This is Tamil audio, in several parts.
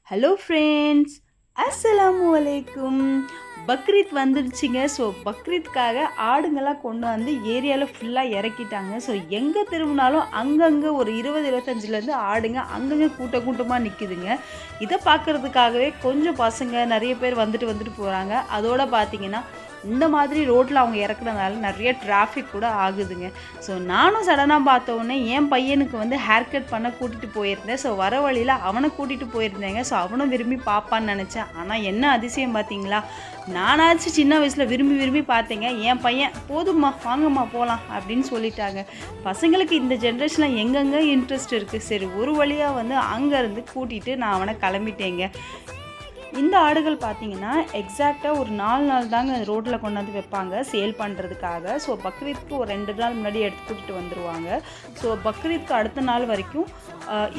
ஹலோ ஃப்ரெண்ட்ஸ், அஸ்ஸலாமு அலைக்கும். பக்ரீத் வந்துடுச்சுங்க. ஸோ பக்ரீத்க்காக ஆடுங்கள்லாம் கொண்டு வந்து ஏரியாவில் ஃபுல்லாக இறக்கிட்டாங்க. ஸோ எங்கே திரும்பினாலும் அங்கங்கே ஒரு 20-25லேருந்து ஆடுங்க அங்கங்கே கூட்டமாக நிற்குதுங்க. இதை பார்க்குறதுக்காகவே கொஞ்சம் பசங்க நிறைய பேர் வந்துட்டு போகிறாங்க. அதோடு பார்த்திங்கன்னா இந்த மாதிரி ரோட்டில் அவங்க இறக்குறதுனால நிறைய டிராஃபிக் கூட ஆகுதுங்க. ஸோ நானும் சடனாக பார்த்தோன்னே என் பையனுக்கு வந்து ஹேர் கட் பண்ண கூட்டிகிட்டு போயிருந்தேன். ஸோ வர வழியில் அவனை கூட்டிகிட்டு போயிருந்தேங்க. ஸோ அவனும் விரும்பி பார்ப்பான்னு நினச்சேன். ஆனால் என்ன அதிசயம் பார்த்தீங்களா, நானாச்சும் சின்ன வயசில் விரும்பி பார்த்தேங்க. என் பையன் போதும்மா வாங்கம்மா போகலாம் அப்படின்னு சொல்லிட்டாங்க. பசங்களுக்கு இந்த ஜென்ரேஷனில் எங்கெங்கே இன்ட்ரெஸ்ட் இருக்குது. சரி ஒரு வழியாக வந்து அங்கேருந்து கூட்டிகிட்டு நான் அவனை கிளம்பிட்டேங்க. இந்த ஆடுகள் பார்த்திங்கன்னா எக்ஸாக்டாக ஒரு 4 நாள் தாங்க ரோட்டில் கொண்டாந்து வைப்பாங்க சேல் பண்ணுறதுக்காக. ஸோ பக்ரீத்துக்கு ஒரு 2 நாள் முன்னாடி எடுத்து கூட்டிகிட்டு வந்துடுவாங்க. ஸோ பக்ரீத்துக்கு அடுத்த நாள் வரைக்கும்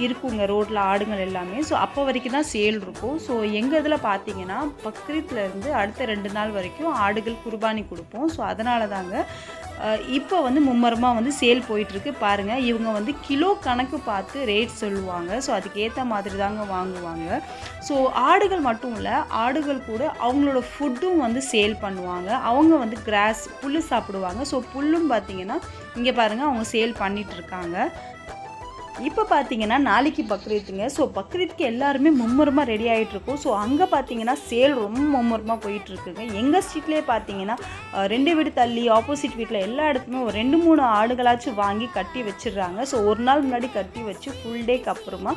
இருக்குங்க ரோட்டில் ஆடுகள் எல்லாமே. ஸோ அப்போ வரைக்கும் தான் சேல் இருக்கும். ஸோ எங்கள் இதில் பார்த்திங்கன்னா பக்ரீத்லேருந்து அடுத்த 2 நாள் வரைக்கும் ஆடுகள் குர்பானி கொடுப்போம். ஸோ அதனால தாங்க இப்போ வந்து மும்மரமாக வந்து சேல் போயிட்டுருக்கு. பாருங்கள், இவங்க வந்து கிலோ கணக்கு பார்த்து ரேட் சொல்லுவாங்க. ஸோ அதுக்கேற்ற மாதிரி தாங்க வாங்குவாங்க. ஸோ ஆடுகள் மட்டும் இல்லை, ஆடுகள் கூட அவங்களோட ஃபுட்டும் வந்து சேல் பண்ணுவாங்க. அவங்க வந்து கிராஸ் புல் சாப்பிடுவாங்க. ஸோ புல்லும் பார்த்திங்கன்னா இங்கே பாருங்கள் அவங்க சேல் பண்ணிகிட்ருக்காங்க. இப்போ பார்த்தீங்கன்னா நாளைக்கு பக்ரீத்துங்க. ஸோ பக்ரீத்துக்கு எல்லாருமே மும்முரமாக ரெடி ஆகிட்ருக்கோம். ஸோ அங்கே பார்த்தீங்கன்னா சேல் ரொம்ப மும்முரமாக போயிட்டுருக்குங்க. எங்கள் ஸ்ட்ரீட்லேயே பார்த்தீங்கன்னா 2 வீடு தள்ளி ஆப்போசிட் வீட்டில் எல்லா இடத்துலையுமே ஒரு 2-3 ஆடுகளாச்சும் வாங்கி கட்டி வச்சிடுறாங்க. ஸோ ஒரு நாள் முன்னாடி கட்டி வச்சு ஃபுல் டேக்கு அப்புறமா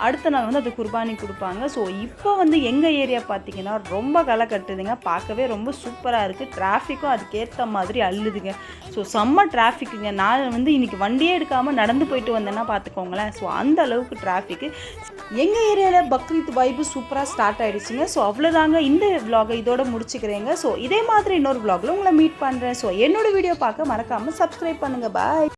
அடுத்த நாள் வந்து அது குர்பானி கொடுப்பாங்க. ஸோ இப்போ வந்து எங்கள் ஏரியா பார்த்தீங்கன்னா ரொம்ப களை கட்டுதுங்க. பார்க்கவே ரொம்ப சூப்பராக இருக்குது. டிராஃபிக்கும் அதுக்கேற்ற மாதிரி அள்ளுதுங்க. ஸோ செம்ம டிராஃபிக்குங்க. நான் வந்து இன்றைக்கி வண்டியே எடுக்காமல் நடந்து போயிட்டு வந்தேன்னா பார்த்துக்கோங்க. ஸோ அந்த அளவுக்கு டிராஃபிக்கு எங்கள் ஏரியாவில் பக்ரீத் வைப்பு சூப்பராக ஸ்டார்ட் ஆகிடுச்சுங்க. ஸோ அவ்வளோதாங்க, இந்த விலாகை இதோட முடிச்சுக்கிறேங்க. ஸோ இதே மாதிரி இன்னொரு விலாகில் உங்களை மீட் பண்ணுறேன். ஸோ என்னோடய வீடியோ பார்க்க மறக்காமல் சப்ஸ்கிரைப் பண்ணுங்கள். பாய்.